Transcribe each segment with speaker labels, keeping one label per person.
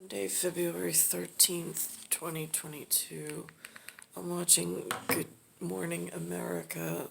Speaker 1: Monday, February 13th, 2022. I'm watching Good Morning America.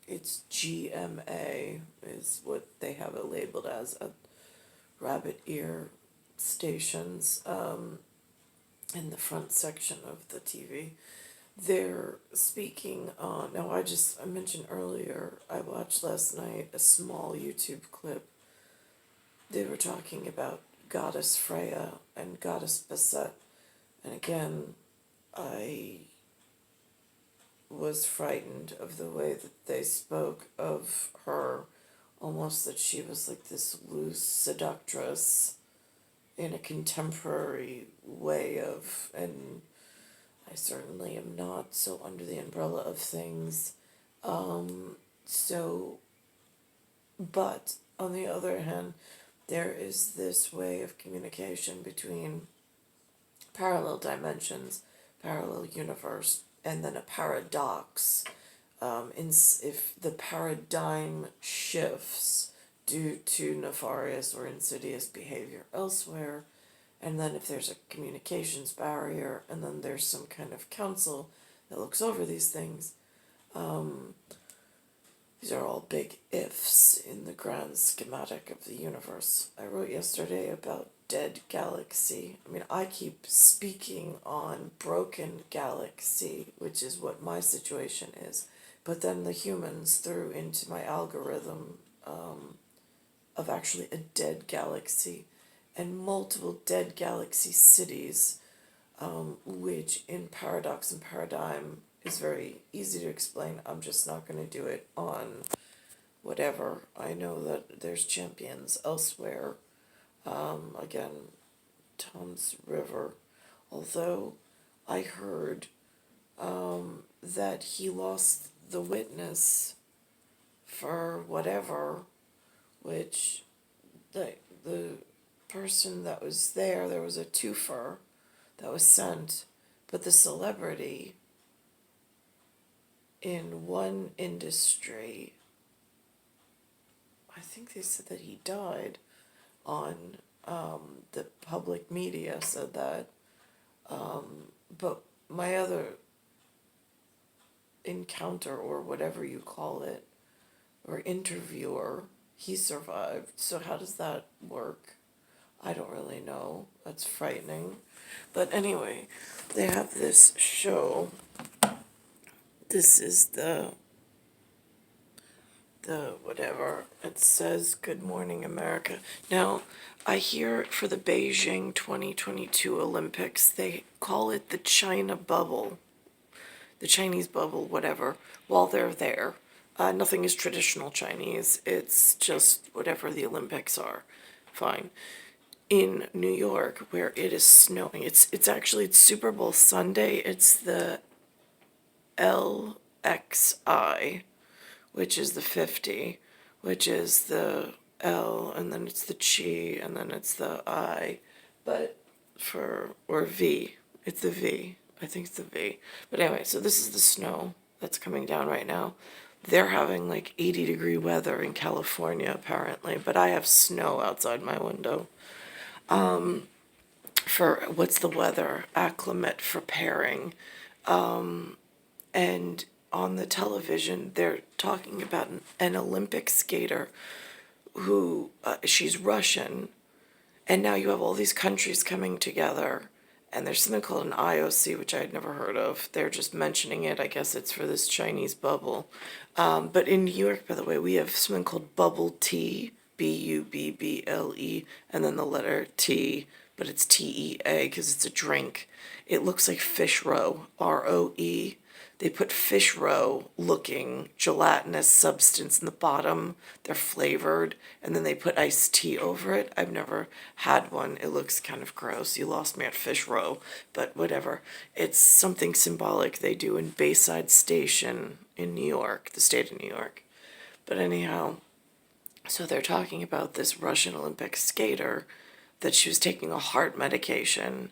Speaker 1: It's GMA is what they have it labeled as, a rabbit ear stations, in the front section of the TV. They're speaking on, now I mentioned earlier, I watched last night a small YouTube clip. They were talking about Goddess Freya and Goddess Basset. And again, I was frightened of the way that they spoke of her, almost that she was like this loose seductress in a contemporary way of, and I certainly am not so under the umbrella of things. So, but on the other hand, there is this way of communication between parallel dimensions, parallel universe, and then a paradox. If the paradigm shifts due to nefarious or insidious behavior elsewhere, and then if there's a communications barrier, and then there's some kind of council that looks over these things, these are all big ifs in the grand schematic of the universe. I wrote yesterday about dead galaxy. I mean, I keep speaking on broken galaxy, which is what my situation is. But then the humans threw into my algorithm of actually a dead galaxy and multiple dead galaxy cities, which in paradox and paradigm is very easy to explain. I'm just not going to do it on whatever. I know that there's champions elsewhere. Again, Tom's River. Although I heard that he lost the witness for whatever, which the person that was there was a twofer that was sent, but the celebrity in one industry, I think they said that he died on, the public media said that, but my other encounter, or whatever you call it, or interviewer, he survived. So how does that work? I don't really know. That's frightening. But anyway, they have this show. This is the whatever. It says Good Morning America. Now, I hear for the Beijing 2022 Olympics, they call it the China bubble, the Chinese bubble, whatever, while they're there. Nothing is traditional Chinese. It's just whatever the Olympics are. Fine. In New York, where it is snowing, it's Super Bowl Sunday. It's the LXI, which is the 50, which is the L, and then it's the Chi, and then it's the I, but or V, it's the V, I think it's the V. But anyway, so this is the snow that's coming down right now. They're having like 80-degree weather in California, apparently, but I have snow outside my window. For what's the weather? Acclimate for pairing. And on the television, they're talking about an Olympic skater who, she's Russian, and now you have all these countries coming together, and there's something called an IOC, which I had never heard of. They're just mentioning it. I guess it's for this Chinese bubble. But in New York, by the way, we have something called bubble tea, Bubble, and then the letter T, but it's TEA because it's a drink. It looks like fish roe, ROE. They put fish roe looking gelatinous substance in the bottom. They're flavored, and then they put iced tea over it. I've never had one. It looks kind of gross. You lost me at fish roe, but whatever. It's something symbolic they do in Bayside Station in New York, the state of New York. But anyhow, so they're talking about this Russian Olympic skater that she was taking a heart medication,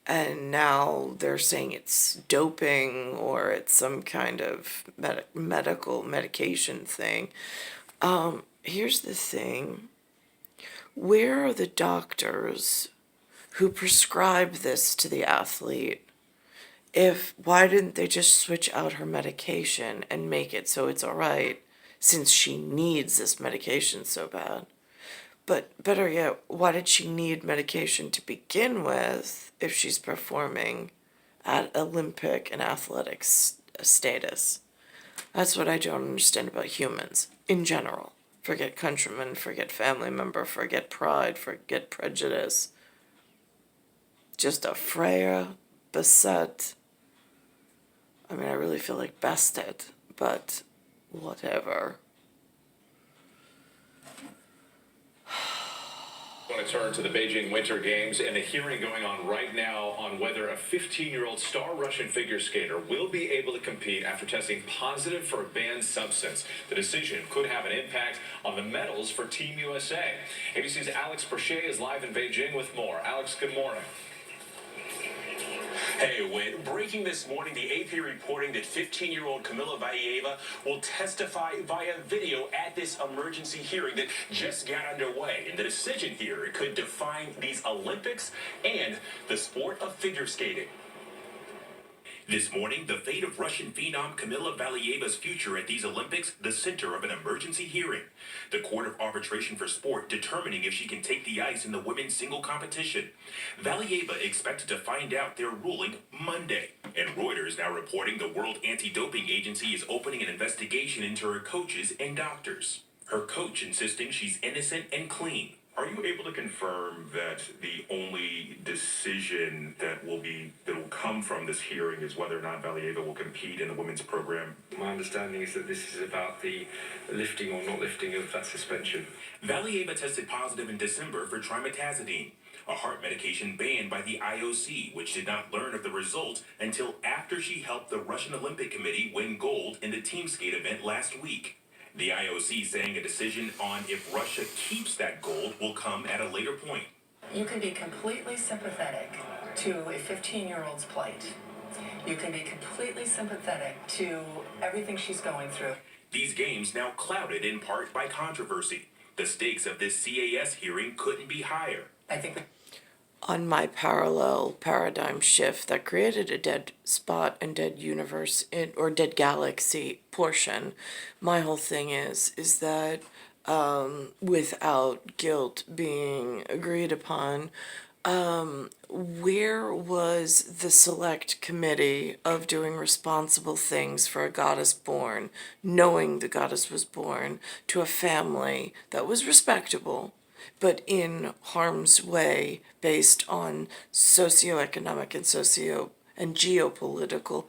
Speaker 1: and now they're saying it's doping or it's some kind of medical medication thing. Here's the thing. Where are the doctors who prescribed this to the athlete, why didn't they just switch out her medication and make it so it's all right, since she needs this medication so bad? But better yet, why did she need medication to begin with if she's performing at Olympic and athletics status? That's what I don't understand about humans in general. Forget countrymen, forget family member, forget pride, forget prejudice. Just a Freya, beset. I mean, I really feel like bested, but whatever.
Speaker 2: I want to turn to the Beijing Winter Games and a hearing going on right now on whether a 15-year-old star Russian figure skater will be able to compete after testing positive for a banned substance. The decision could have an impact on the medals for Team USA. ABC's Alex Perche is live in Beijing with more. Alex, good morning.
Speaker 3: Hey, Wade. Breaking this morning, the AP reporting that 15-year-old Kamila Valieva will testify via video at this emergency hearing that just got underway. And the decision here could define these Olympics and the sport of figure skating. This morning, the fate of Russian phenom Kamila Valieva's future at these Olympics, the center of an emergency hearing. The Court of Arbitration for Sport determining if she can take the ice in the women's single competition. Valieva expected to find out their ruling Monday. And Reuters now reporting the World Anti-Doping Agency is opening an investigation into her coaches and doctors. Her coach insisting she's innocent and clean. Are you able to confirm that the only decision that will come from this hearing is whether or not Valieva will compete in the women's program?
Speaker 4: My understanding is that this is about the lifting or not lifting of that suspension.
Speaker 3: Valieva tested positive in December for trimetazidine, a heart medication banned by the IOC, which did not learn of the result until after she helped the Russian Olympic Committee win gold in the team skate event last week. The IOC saying a decision on if Russia keeps that gold will come at a later point.
Speaker 5: You can be completely sympathetic to a 15-year-old's plight. You can be completely sympathetic to everything she's going through.
Speaker 3: These games now clouded in part by controversy. The stakes of this CAS hearing couldn't be higher.
Speaker 5: I think
Speaker 1: On my parallel paradigm shift that created a dead spot and dead universe or dead galaxy portion, my whole thing is that without guilt being agreed upon, where was the select committee of doing responsible things for a goddess born, knowing the goddess was born to a family that was respectable, but in harm's way based on socioeconomic and geopolitical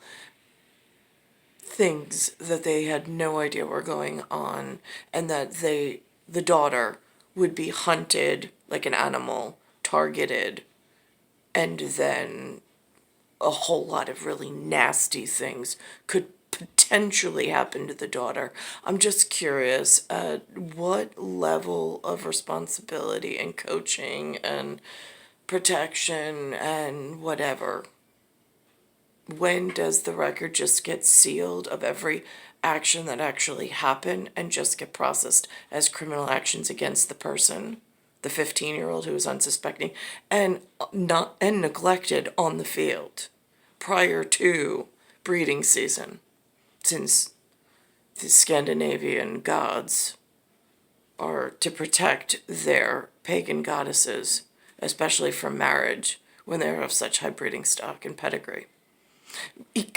Speaker 1: things that they had no idea were going on, and that the daughter would be hunted like an animal, targeted, and then a whole lot of really nasty things could potentially happen to the daughter. I'm just curious at what level of responsibility and coaching and protection and whatever, when does the record just get sealed of every action that actually happened and just get processed as criminal actions against the person, the 15-year-old who was unsuspecting and neglected on the field prior to breeding season, since the Scandinavian gods are to protect their pagan goddesses, especially from marriage when they're of such high breeding stock and pedigree.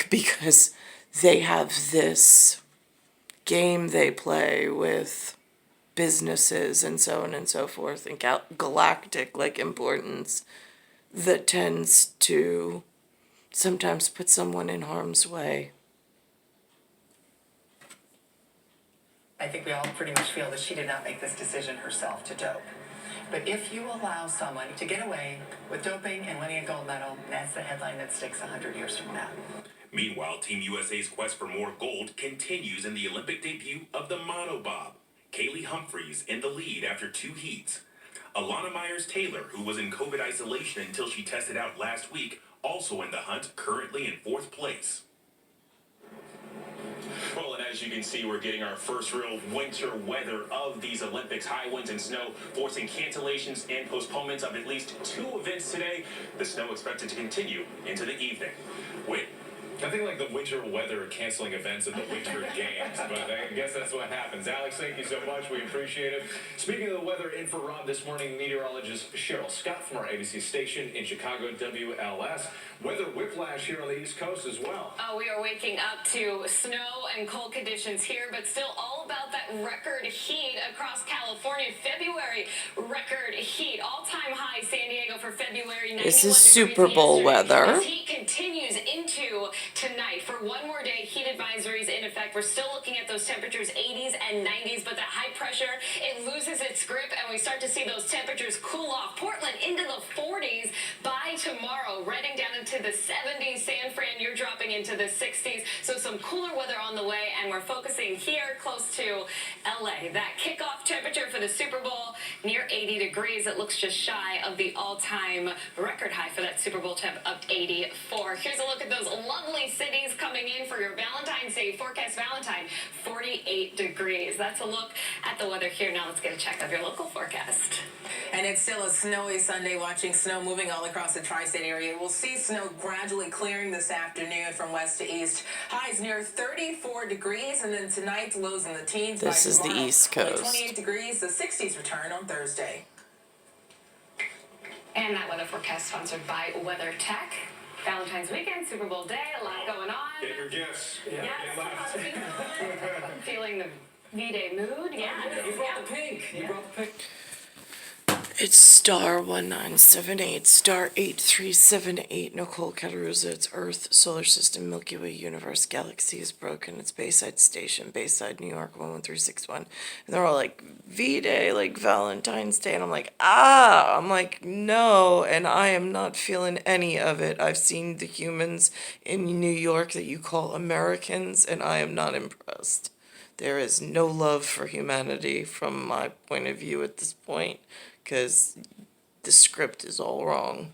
Speaker 1: Because they have this game they play with businesses and so on and so forth, and galactic like importance that tends to sometimes put someone in harm's way.
Speaker 5: I think we all pretty much feel that she did not make this decision herself to dope. But if you allow someone to get away with doping and winning a gold medal, that's the headline that sticks 100 years from now.
Speaker 3: Meanwhile, Team USA's quest for more gold continues in the Olympic debut of the monobob. Kaylee Humphreys in the lead after 2 heats. Alana Myers-Taylor, who was in COVID isolation until she tested out last week, also in the hunt, currently in 4th place. Well, and as you can see, we're getting our first real winter weather of these Olympics. High winds and snow forcing cancellations and postponements of at least 2 events today. The snow expected to continue into the evening. Wait.
Speaker 2: Nothing like the winter weather canceling events at the winter games, but I guess that's what happens. Alex, thank you so much. We appreciate it. Speaking of the weather, in for Rob this morning, meteorologist Cheryl Scott from our ABC station in Chicago, WLS. Weather whiplash here on the East Coast as well.
Speaker 6: Oh, we are waking up to snow and cold conditions here, but still all about that record heat across California. February record heat, all-time high San Diego for February. 91
Speaker 1: This is
Speaker 6: degrees
Speaker 1: Super Bowl
Speaker 6: yesterday.
Speaker 1: weather.
Speaker 6: This heat continues into tonight. For one more day, heat advisories in effect. We're still looking at those temperatures, 80s and 90s, but that high pressure, it loses its grip, and we start to see those temperatures cool off. Portland into the 40s by tomorrow. Reading down into the 70s. San Fran, you're dropping into the 60s. So some cooler weather on the way, and we're focusing here close to LA. That kickoff temperature for the Super Bowl, near 80 degrees. It looks just shy of the all-time record high for that Super Bowl temp of 84. Here's a look at those lovely cities coming in for your Valentine's Day forecast. Valentine, 48 degrees. That's a look at the weather here. Now let's get a check of your local forecast.
Speaker 5: And it's still a snowy Sunday, watching snow moving all across the tri-state area. We'll see snow gradually clearing this afternoon from west to east. Highs near 34 degrees, and then tonight's lows in the teens.
Speaker 1: This
Speaker 5: by
Speaker 1: is the
Speaker 5: tomorrow.
Speaker 1: East
Speaker 5: Only
Speaker 1: Coast.
Speaker 5: 28 degrees, the 60s return on Thursday.
Speaker 6: And that weather forecast sponsored by Weather Tech. Valentine's weekend, Super Bowl day, a lot going on.
Speaker 2: Get your gifts.
Speaker 6: Yes, a lot of people feeling the V-Day mood. Yeah.
Speaker 4: You brought the pink. You brought the pink.
Speaker 1: It's star 1978, star 8378, Nicole, Cattaruzza. It's Earth, Solar System, Milky Way, Universe, Galaxy is broken. It's Bayside Station, Bayside, New York, 11361. And they're all like, V-Day, like Valentine's Day. And I'm like, I'm like, no. And I am not feeling any of it. I've seen the humans in New York that you call Americans, and I am not impressed. There is no love for humanity from my point of view at this point, because the script is all wrong.